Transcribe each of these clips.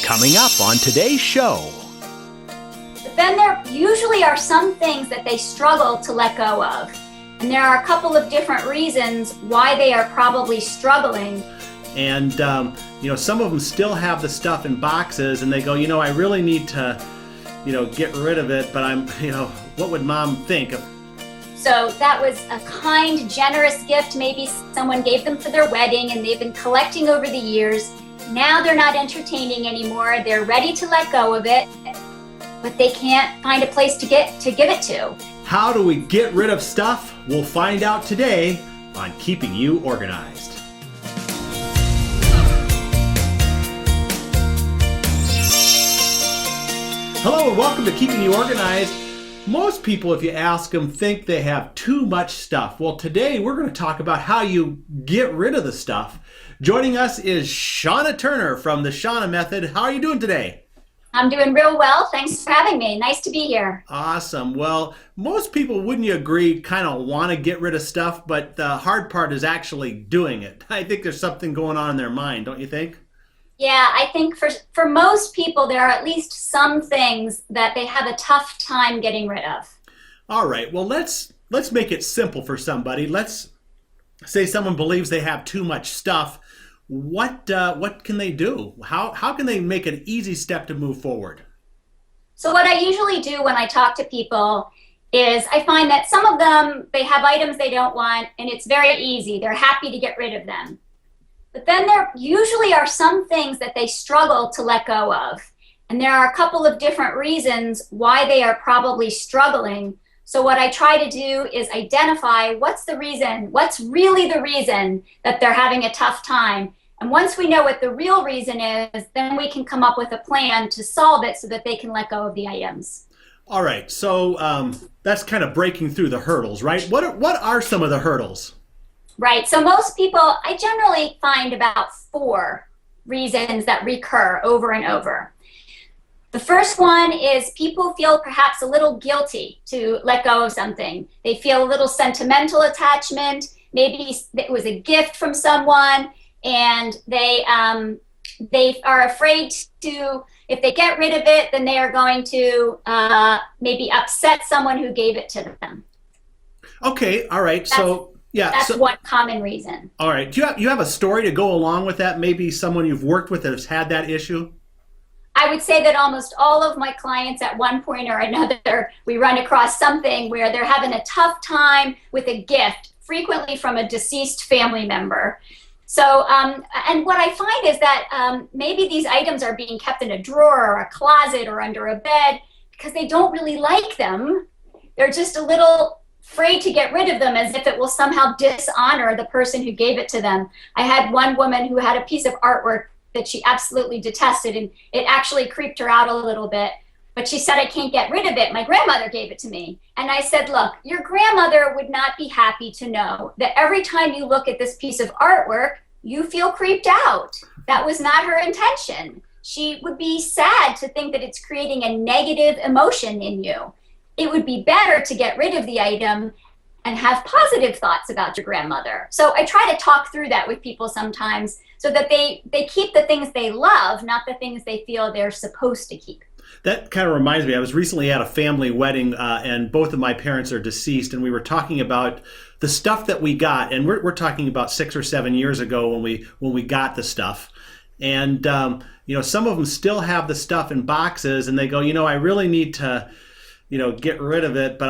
Coming up on today's show. But then there usually are some things that they struggle to let go of. And there are a couple of different reasons why they are probably struggling. And, some of them still have the stuff in boxes and they go, I really need to, get rid of it, but what would mom think? So that was a kind, generous gift maybe someone gave them for their wedding and they've been collecting over the years. Now they're not entertaining anymore. They're ready to let go of it, but they can't find a place to give it to. How do we get rid of stuff? We'll find out today on Keeping You Organized. Hello and welcome to Keeping You Organized. Most people, if you ask them, think they have too much stuff. Well, today we're going to talk about how you get rid of the stuff. Joining us is Shana Turner from the Shawna Method. How are you doing today? I'm doing real well. Thanks for having me. Nice to be here. Awesome. Well, most people, wouldn't you agree, kind of want to get rid of stuff, but the hard part is actually doing it. I think there's something going on in their mind, don't you think? Yeah, I think for most people, there are at least some things that they have a tough time getting rid of. All right. Well, let's make it simple for somebody. Let's say someone believes they have too much stuff. What can they do? How can they make an easy step to move forward? So what I usually do when I talk to people is I find that some of them, they have items they don't want, and it's very easy. They're happy to get rid of them. But then there usually are some things that they struggle to let go of. And there are a couple of different reasons why they are probably struggling. So what I try to do is identify what's really the reason that they're having a tough time. And once we know what the real reason is, then we can come up with a plan to solve it so that they can let go of the items. All right. So that's kind of breaking through the hurdles, right? What are some of the hurdles? Right. So most people, I generally find about 4 reasons that recur over and over. The first one is people feel perhaps a little guilty to let go of something. They feel a little sentimental attachment. Maybe it was a gift from someone, and they are afraid to, if they get rid of it, then they are going to maybe upset someone who gave it to them. Okay. All right. That's one common reason. All right. Do you have a story to go along with that? Maybe someone you've worked with that has had that issue? I would say that almost all of my clients at one point or another, we run across something where they're having a tough time with a gift, frequently from a deceased family member. So, and what I find is that maybe these items are being kept in a drawer or a closet or under a bed because they don't really like them. They're just a little afraid to get rid of them, as if it will somehow dishonor the person who gave it to them. I had one woman who had a piece of artwork that she absolutely detested, and it actually creeped her out a little bit. But she said, I can't get rid of it. My grandmother gave it to me. And I said, look, your grandmother would not be happy to know that every time you look at this piece of artwork, you feel creeped out. That was not her intention. She would be sad to think that it's creating a negative emotion in you. It would be better to get rid of the item and have positive thoughts about your grandmother. So I try to talk through that with people sometimes so that they keep the things they love, not the things they feel they're supposed to keep. That kind of reminds me, I was recently at a family wedding and both of my parents are deceased, and we were talking about the stuff that we got, and we're talking about 6 or 7 years ago when we got the stuff. And some of them still have the stuff in boxes and they go, I really need to get rid of it, but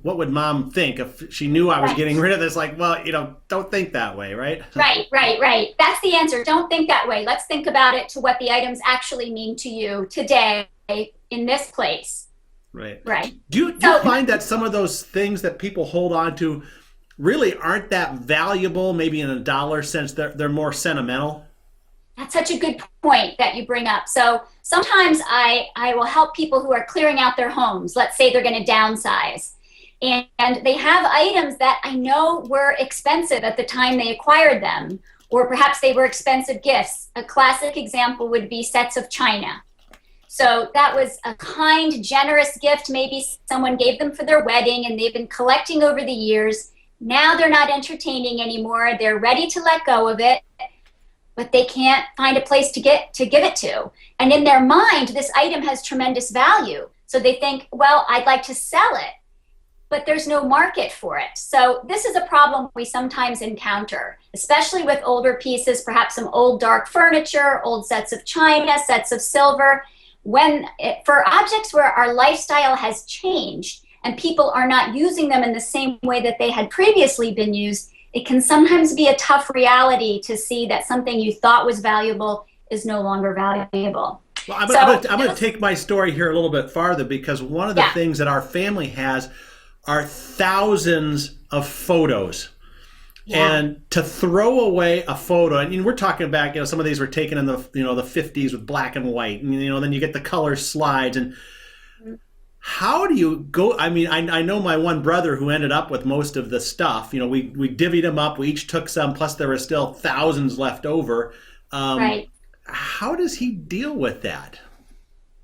what would mom think if she knew I was getting rid of this? Like, well, don't think that way, right? Right. That's the answer. Don't think that way. Let's think about it to what the items actually mean to you today in this place. Right. Right. Do you find that some of those things that people hold on to really aren't that valuable, maybe in a dollar sense, they're more sentimental? That's such a good point that you bring up. So sometimes I will help people who are clearing out their homes. Let's say they're going to downsize. And they have items that I know were expensive at the time they acquired them, or perhaps they were expensive gifts. A classic example would be sets of china. So that was a kind, generous gift. Maybe someone gave them for their wedding and they've been collecting over the years. Now they're not entertaining anymore. They're ready to let go of it. but they can't find a place to give it to. And in their mind, this item has tremendous value. So they think, well, I'd like to sell it, but there's no market for it. So this is a problem we sometimes encounter, especially with older pieces, perhaps some old dark furniture, old sets of china, sets of silver. For objects where our lifestyle has changed and people are not using them in the same way that they had previously been used, it can sometimes be a tough reality to see that something you thought was valuable is no longer valuable. Well, I'm going to take my story here a little bit farther, because one of the things that our family has are thousands of photos. Yeah. And to throw away a photo, and we're talking back, some of these were taken in the the 50s with black and white, and then you get the color slides. And how do you go? I mean, I know my one brother who ended up with most of the stuff. We divvied them up. We each took some, plus there were still thousands left over. Right. How does he deal with that?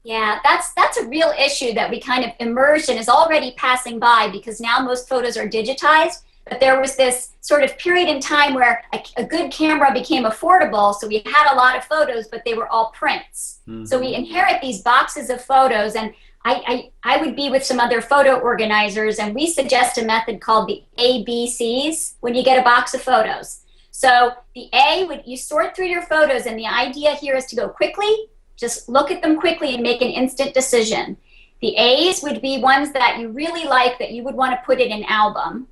Yeah, that's a real issue that we kind of emerged in, is already passing by, because now most photos are digitized. But there was this sort of period in time where a good camera became affordable, so we had a lot of photos, but they were all prints. Mm-hmm. So we inherit these boxes of photos, and I would be with some other photo organizers, and we suggest a method called the ABCs when you get a box of photos. So the A, you sort through your photos, and the idea here is to go quickly, just look at them quickly and make an instant decision. The A's would be ones that you really like, that you would want to put in an album.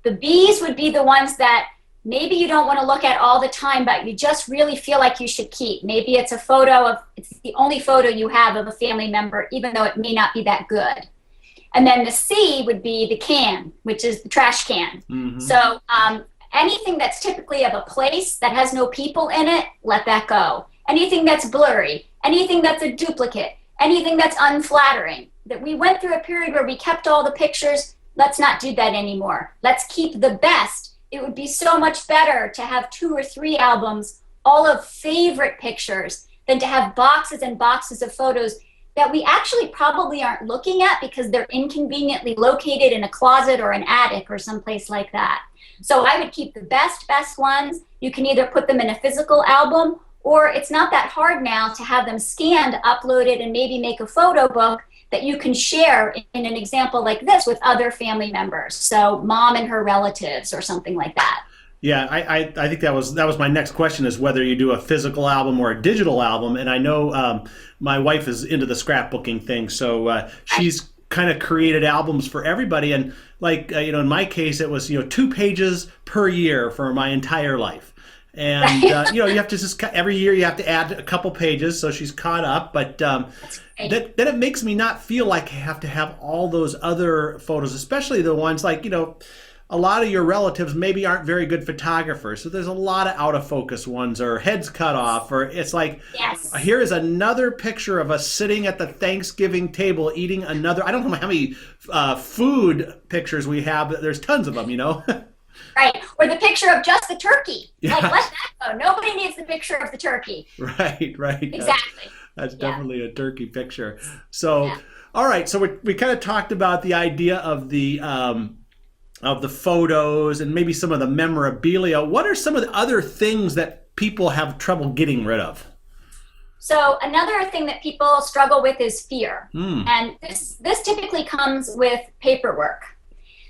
The B's would be the ones that maybe you don't want to look at all the time, but you just really feel like you should keep. Maybe it's it's the only photo you have of a family member, even though it may not be that good. And then the C would be the can, which is the trash can. Mm-hmm. So anything that's typically of a place that has no people in it, let that go. Anything that's blurry, anything that's a duplicate, anything that's unflattering. That we went through a period where we kept all the pictures. Let's not do that anymore. Let's keep the best. It would be so much better to have 2 or 3 albums, all of favorite pictures, than to have boxes and boxes of photos that we actually probably aren't looking at because they're inconveniently located in a closet or an attic or someplace like that. So I would keep the best ones. You can either put them in a physical album, or it's not that hard now to have them scanned, uploaded, and maybe make a photo book that you can share in an example like this with other family members. So mom and her relatives or something like that. Yeah, I think that was my next question, is whether you do a physical album or a digital album. And I know my wife is into the scrapbooking thing, so she's kind of created albums for everybody. And like, in my case, it was, 2 pages per year for my entire life. And, you have to just, every year you have to add a couple pages, so she's caught up. But then it makes me not feel like I have to have all those other photos, especially the ones like, a lot of your relatives maybe aren't very good photographers. So there's a lot of out of focus ones, or heads cut off, or it's like, yes, here is another picture of us sitting at the Thanksgiving table eating another, I don't know how many food pictures we have, but there's tons of them, Right, or the picture of just the turkey. Yeah. Like, let that go. Nobody needs the picture of the turkey. Right. Exactly. That's definitely a turkey picture. So, all right. So we kind of talked about the idea of the photos and maybe some of the memorabilia. What are some of the other things that people have trouble getting rid of? So another thing that people struggle with is fear. And this typically comes with paperwork.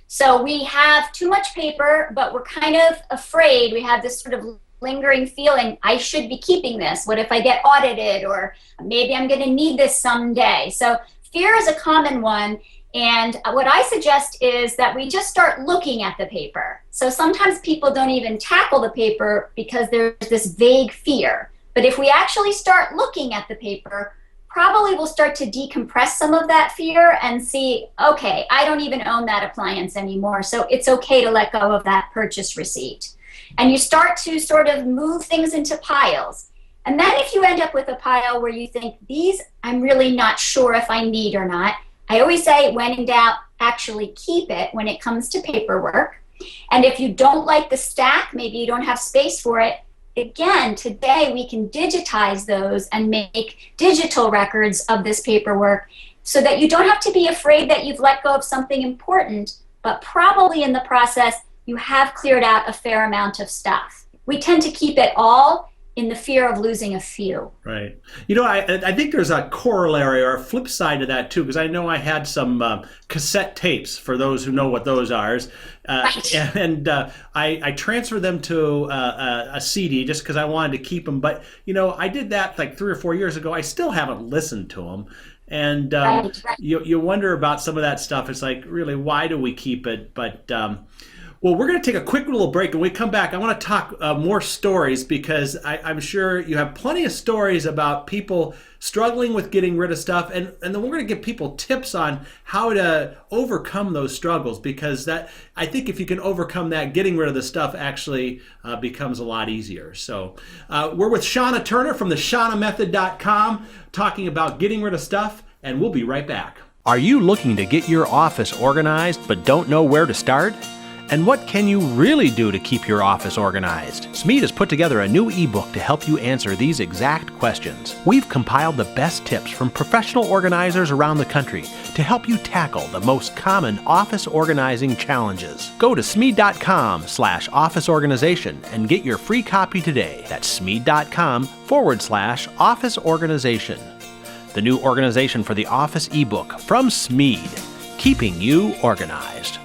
So we have too much paper, but we're kind of afraid. We have this sort of lingering feeling, I should be keeping this. What if I get audited? Or maybe I'm going to need this someday. So fear is a common one. And what I suggest is that we just start looking at the paper. So sometimes people don't even tackle the paper because there's this vague fear. But if we actually start looking at the paper, probably we'll start to decompress some of that fear and see, okay, I don't even own that appliance anymore, so it's okay to let go of that purchase receipt. And you start to sort of move things into piles. And then if you end up with a pile where you think, these I'm really not sure if I need or not, I always say, when in doubt, actually keep it when it comes to paperwork. And if you don't like the stack, maybe you don't have space for it, again, today we can digitize those and make digital records of this paperwork so that you don't have to be afraid that you've let go of something important, but probably in the process you have cleared out a fair amount of stuff. We tend to keep it all in the fear of losing a few. Right. You know, I think there's a corollary or a flip side to that too, because I know I had some cassette tapes, for those who know what those are, Right. and I transferred them to a CD just because I wanted to keep them. But you know, I did that like 3 or 4 years ago. I still haven't listened to them, and Right. you wonder about some of that stuff. It's like, really, why do we keep it? But well, we're going to take a quick little break. When we come back, I want to talk more stories, because I'm sure you have plenty of stories about people struggling with getting rid of stuff. And then we're going to give people tips on how to overcome those struggles, because that, I think if you can overcome that, getting rid of the stuff actually becomes a lot easier. So we're with Shana Turner from the ShawnaMethod.com talking about getting rid of stuff, and we'll be right back. Are you looking to get your office organized but don't know where to start? And what can you really do to keep your office organized? Smead has put together a new ebook to help you answer these exact questions. We've compiled the best tips from professional organizers around the country to help you tackle the most common office organizing challenges. Go to smead.com/office organization and get your free copy today. That's smead.com/office organization. The new organization for the office ebook from Smead, keeping you organized.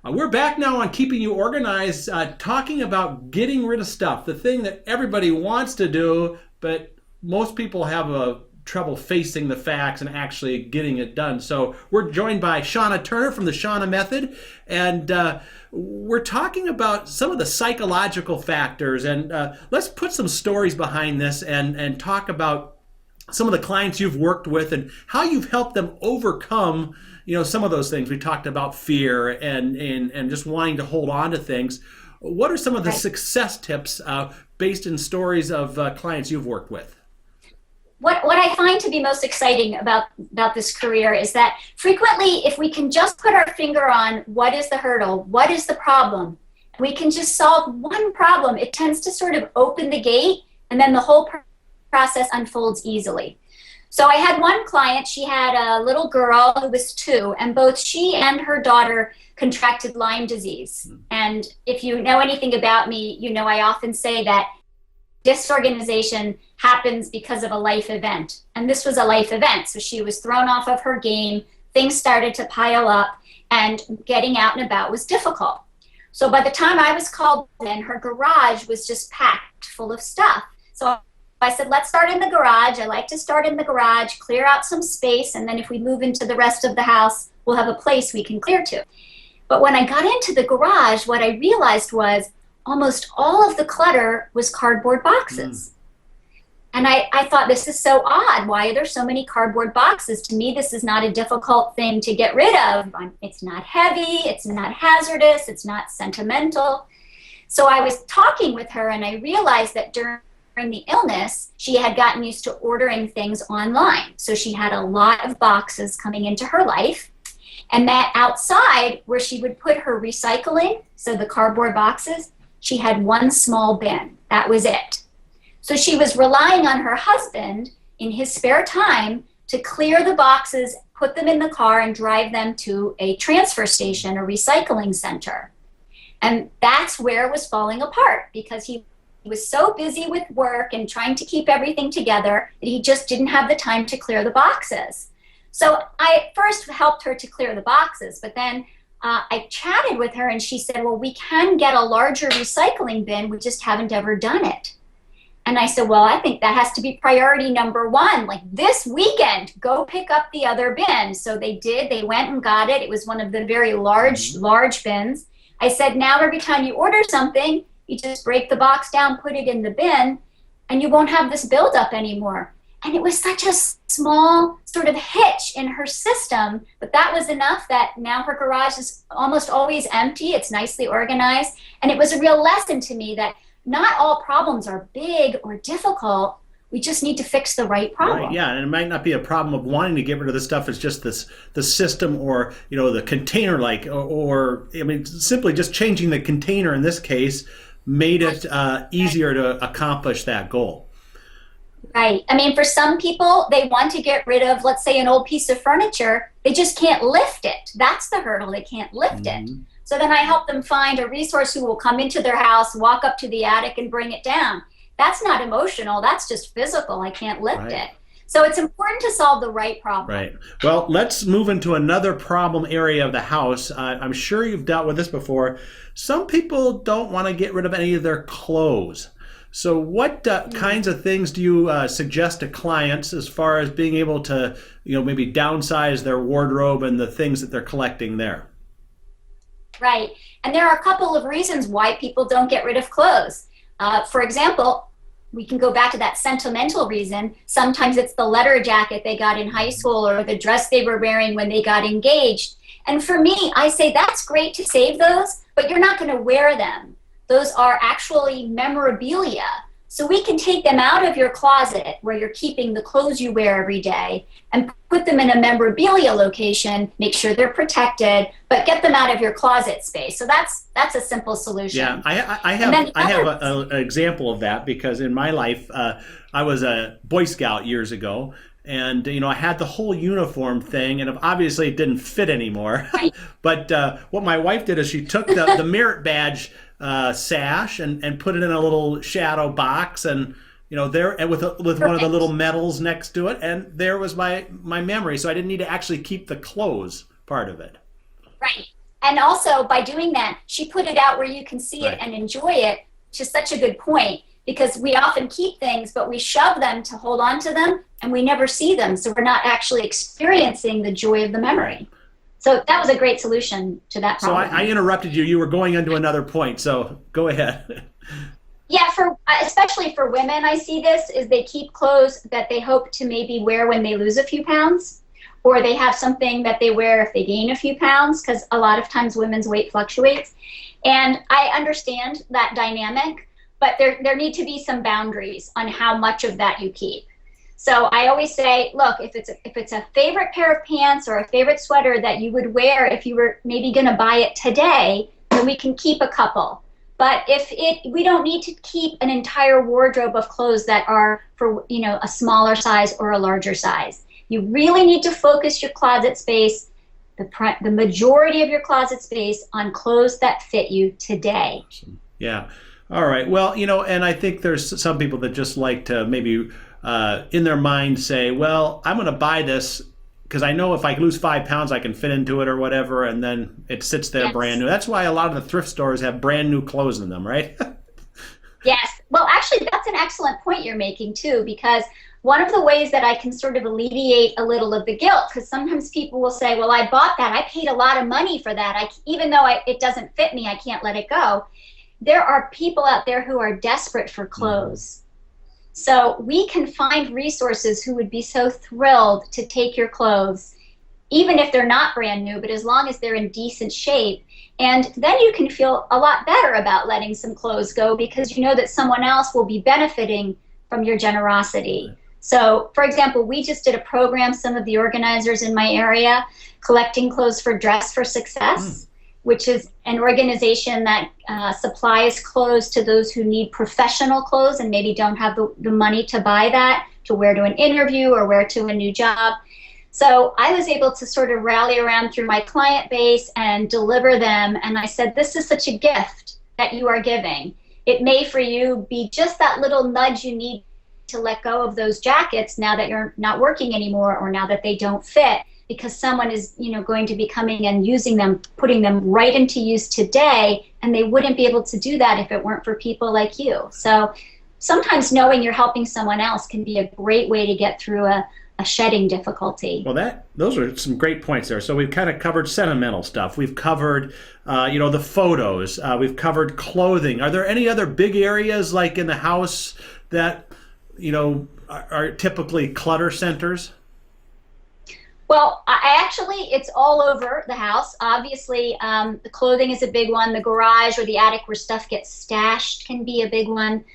We're back now on Keeping You Organized, talking about getting rid of stuff, the thing that everybody wants to do, but most people have trouble facing the facts and actually getting it done. So we're joined by Shana Turner from the Shawna Method, and we're talking about some of the psychological factors, and let's put some stories behind this and talk about some of the clients you've worked with and how you've helped them overcome, you know, some of those things. We talked about fear and just wanting to hold on to things. What are some of the success tips based in stories of clients you've worked with? What I find to be most exciting about this career is that frequently, if we can just put our finger on what is the hurdle, what is the problem, we can just solve one problem, it tends to sort of open the gate, and then the whole process unfolds easily. So I had one client, she had a little girl who was 2, and both she and her daughter contracted Lyme disease. And if you know anything about me, you know I often say that disorganization happens because of a life event. And this was a life event. So she was thrown off of her game, things started to pile up, and getting out and about was difficult. So by the time I was called in, her garage was just packed full of stuff. So I said, let's start in the garage. I like to start in the garage, clear out some space, and then if we move into the rest of the house, we'll have a place we can clear to. But when I got into the garage, what I realized was almost all of the clutter was cardboard boxes. And I thought, this is so odd. Why are there so many cardboard boxes? To me, this is not a difficult thing to get rid of. It's not heavy, it's not hazardous, it's not sentimental. So I was talking with her, and I realized that during the illness, she had gotten used to ordering things online. So she had a lot of boxes coming into her life. And that outside, where she would put her recycling, so the cardboard boxes, she had one small bin. That was it. So she was relying on her husband in his spare time to clear the boxes, put them in the car, and drive them to a transfer station, a recycling center. And that's where it was falling apart, because he was so busy with work and trying to keep everything together that he just didn't have the time to clear the boxes. So I first helped her to clear the boxes, but then I chatted with her, and she said, well, we can get a larger recycling bin, we just haven't ever done it. And I said, well, I think that has to be priority number 1. Like, this weekend, go pick up the other bin. So they did. They went and got it. It was one of the very large bins. I said, now every time you order something, you just break the box down, put it in the bin, and you won't have this buildup anymore. And it was such a small sort of hitch in her system, but that was enough that now her garage is almost always empty. It's nicely organized. And it was a real lesson to me that not all problems are big or difficult. We just need to fix the right problem. Right, yeah, and it might not be a problem of wanting to get rid of the stuff. It's just the system, or the container, or I mean, simply just changing the container in this case made it easier to accomplish that goal. Right. I mean, for some people, they want to get rid of, let's say, an old piece of furniture. They just can't lift it. That's the hurdle. They can't lift it. Hmm. So then I help them find a resource who will come into their house, walk up to the attic, and bring it down. That's not emotional. That's just physical. I can't lift Right. it. So it's important to solve the right problem. Right. Well, let's move into another problem area of the house. I'm sure you've dealt with this before. Some people don't want to get rid of any of their clothes. So, what kinds of things do you suggest to clients as far as being able to, maybe downsize their wardrobe and the things that they're collecting there? Right. And there are a couple of reasons why people don't get rid of clothes. For example, we can go back to that sentimental reason. Sometimes it's the letter jacket they got in high school or the dress they were wearing when they got engaged. And for me, I say that's great to save those, but you're not going to wear them. Those are actually memorabilia. So we can take them out of your closet where you're keeping the clothes you wear every day and put them in a memorabilia location, make sure they're protected, but get them out of your closet space. So that's a simple solution. Yeah, I have an example of that because in my life, I was a Boy Scout years ago, and I had the whole uniform thing, and obviously it didn't fit anymore. Right. But what my wife did is she took the merit badge sash and put it in a little shadow box, and there and with one of the little medals next to it, and there was my memory. So I didn't need to actually keep the clothes part of it. Right. And also by doing that, she put it out where you can see it Right. and enjoy it, which is such a good point because we often keep things, but we shove them to hold on to them and we never see them. So we're not actually experiencing the joy of the memory. So that was a great solution to that So problem. I interrupted you. You were going into another point, so go ahead. Yeah, for especially for women, I see this is they keep clothes that they hope to maybe wear when they lose a few pounds, or they have something that they wear if they gain a few pounds, because a lot of times women's weight fluctuates. And I understand that dynamic, but there need to be some boundaries on how much of that you keep. So I always say, look, if it's a favorite pair of pants or a favorite sweater that you would wear if you were maybe going to buy it today, then we can keep a couple. But we don't need to keep an entire wardrobe of clothes that are for a smaller size or a larger size. You really need to focus your closet space, the majority of your closet space, on clothes that fit you today. Yeah. All right. Well, and I think there's some people that just like to maybe in their mind say, well, I'm going to buy this because I know if I lose 5 pounds, I can fit into it or whatever, and then it sits there Yes. brand new. That's why a lot of the thrift stores have brand new clothes in them, right? Yes. Well, actually, that's an excellent point you're making, too, because one of the ways that I can sort of alleviate a little of the guilt, because sometimes people will say, well, I bought that. I paid a lot of money for that. Even though it doesn't fit me, I can't let it go. There are people out there who are desperate for clothes. So we can find resources who would be so thrilled to take your clothes, even if they're not brand new, but as long as they're in decent shape. And then you can feel a lot better about letting some clothes go because you know that someone else will be benefiting from your generosity. So, for example, we just did a program, some of the organizers in my area, collecting clothes for Dress for Success, which is an organization that supplies clothes to those who need professional clothes and maybe don't have the money to buy that, to wear to an interview or wear to a new job. So I was able to sort of rally around through my client base and deliver them. And I said, this is such a gift that you are giving. It may for you be just that little nudge you need to let go of those jackets now that you're not working anymore or now that they don't fit, because someone is going to be coming and using them, putting them right into use today, and they wouldn't be able to do that if it weren't for people like you. So sometimes knowing you're helping someone else can be a great way to get through a shedding difficulty. Well, those are some great points there. So we've kind of covered sentimental stuff. We've covered, the photos. We've covered clothing. Are there any other big areas like in the house that, are typically clutter centers? Well, it's all over the house. Obviously, the clothing is a big one. The garage or the attic where stuff gets stashed can be a big one.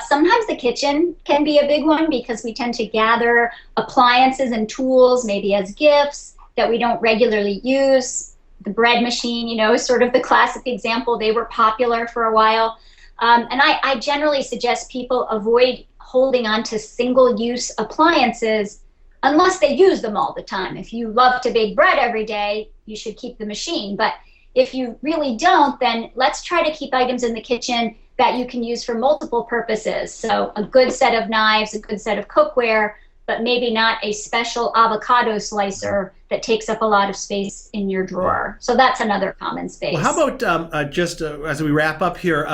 Sometimes the kitchen can be a big one because we tend to gather appliances and tools maybe as gifts that we don't regularly use. The bread machine, is sort of the classic example. They were popular for a while. And I generally suggest people avoid holding on to single-use appliances unless they use them all the time. If you love to bake bread every day, you should keep the machine. But if you really don't, then let's try to keep items in the kitchen that you can use for multiple purposes. So a good set of knives, a good set of cookware, but maybe not a special avocado slicer that takes up a lot of space in your drawer. So that's another common space. Well, how about just as we wrap up here,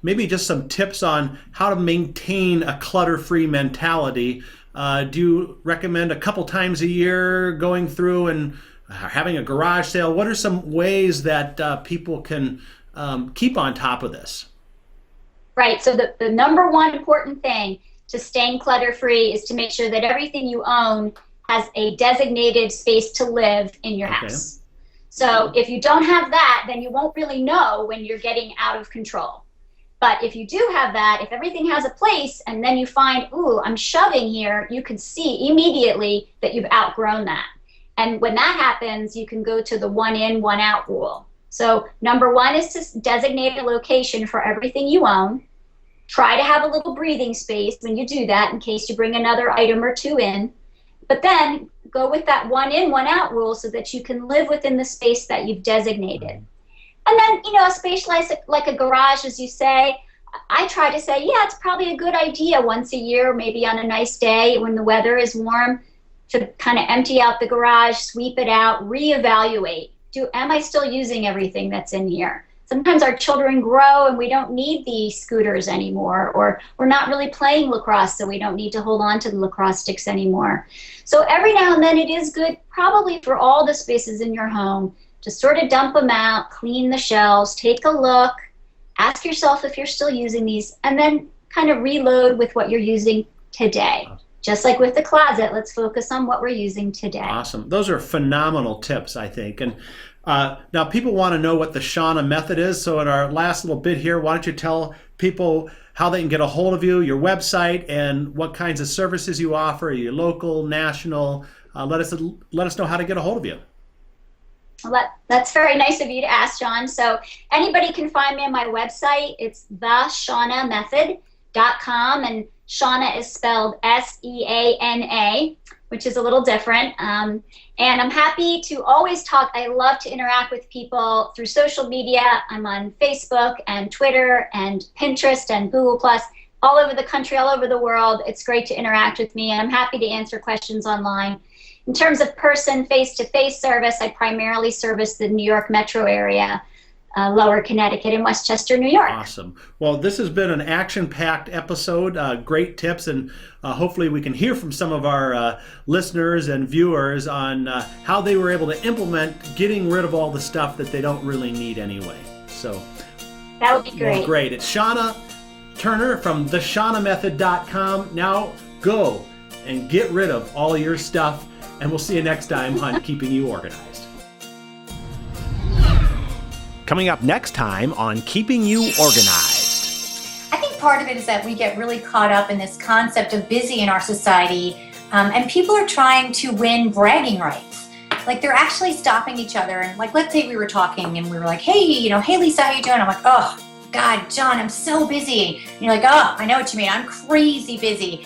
maybe just some tips on how to maintain a clutter-free mentality. Do you recommend a couple times a year going through and having a garage sale? What are some ways that people can keep on top of this? Right. So the number one important thing to staying clutter-free is to make sure that everything you own has a designated space to live in your house. So if you don't have that, then you won't really know when you're getting out of control. But if you do have that, if everything has a place and then you find, ooh, I'm shoving here, you can see immediately that you've outgrown that. And when that happens, you can go to the one in, one out rule. So number one is to designate a location for everything you own. Try to have a little breathing space when you do that in case you bring another item or two in. But then go with that one in, one out rule so that you can live within the space that you've designated. And then, a space like a garage, as you say, I try to say, yeah, it's probably a good idea once a year, maybe on a nice day when the weather is warm, to kind of empty out the garage, sweep it out, reevaluate. Am I still using everything that's in here? Sometimes our children grow and we don't need the scooters anymore, or we're not really playing lacrosse, so we don't need to hold on to the lacrosse sticks anymore. So every now and then it is good, probably for all the spaces in your home, to sort of dump them out, clean the shelves, take a look, ask yourself if you're still using these, and then kind of reload with what you're using today. Just like with the closet, let's focus on what we're using today. Awesome. Those are phenomenal tips, I think. And now people want to know what the Shawna Method is. So in our last little bit here, why don't you tell people how they can get a hold of you, your website, and what kinds of services you offer? Are you local, national? Let us know how to get a hold of you. Well, that's very nice of you to ask, John. So anybody can find me on my website. It's theshawnamethod.com, and Shawna is spelled S-E-A-N-A, which is a little different. And I'm happy to always talk. I love to interact with people through social media. I'm on Facebook and Twitter and Pinterest and Google+, all over the country, all over the world. It's great to interact with me, and I'm happy to answer questions online. In terms of person face-to-face service, I primarily service the New York metro area, Lower Connecticut, and Westchester, New York. Awesome. Well, this has been an action-packed episode, great tips, and hopefully we can hear from some of our listeners and viewers on how they were able to implement getting rid of all the stuff that they don't really need anyway. So that would be great. Well, great. It's Shana Turner from theshawnamethod.com. Now go and get rid of all your stuff, and we'll see you next time on Keeping You Organized. Coming up next time on Keeping You Organized. I think part of it is that we get really caught up in this concept of busy in our society, and people are trying to win bragging rights. Like they're actually stopping each other, and like let's say we were talking and we were like, hey, hey Lisa, how you doing? I'm like, oh God, John, I'm so busy. And you're like, oh, I know what you mean. I'm crazy busy.